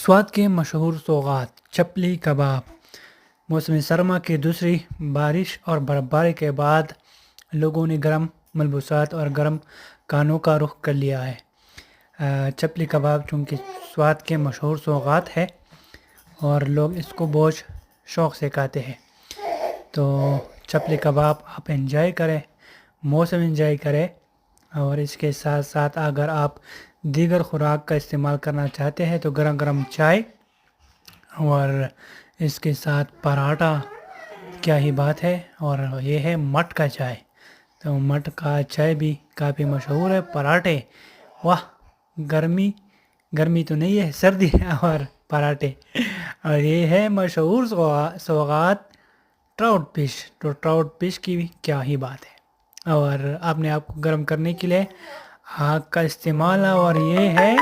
سوات کے مشہور سوغات چپلی کباب۔ موسم سرما کی دوسری بارش اور برف باری کے بعد لوگوں نے گرم ملبوسات اور گرم کھانوں کا رخ کر لیا ہے۔ چپلی کباب چونکہ سوات کے مشہور سوغات ہے اور لوگ اس کو بہت شوق سے کھاتے ہیں، تو چپلی کباب آپ انجوائے کریں، موسم انجوائے کریں، اور اس کے ساتھ ساتھ اگر آپ دیگر خوراک کا استعمال کرنا چاہتے ہیں تو گرم گرم چائے اور اس کے ساتھ پراٹھا، کیا ہی بات ہے۔ اور یہ ہے مٹ کا چائے، تو مٹ کا چائے بھی کافی مشہور ہے۔ پراٹھے، واہ، گرمی تو نہیں ہے، سردی ہے، اور پراٹھے، اور یہ ہے مشہور سوغات ٹراؤٹ فش، تو ٹراؤٹ فش کی بھی کیا ہی بات ہے۔ اور آپ نے آپ کو گرم کرنے کے لیے آگ کا استعمال، اور یہ ہے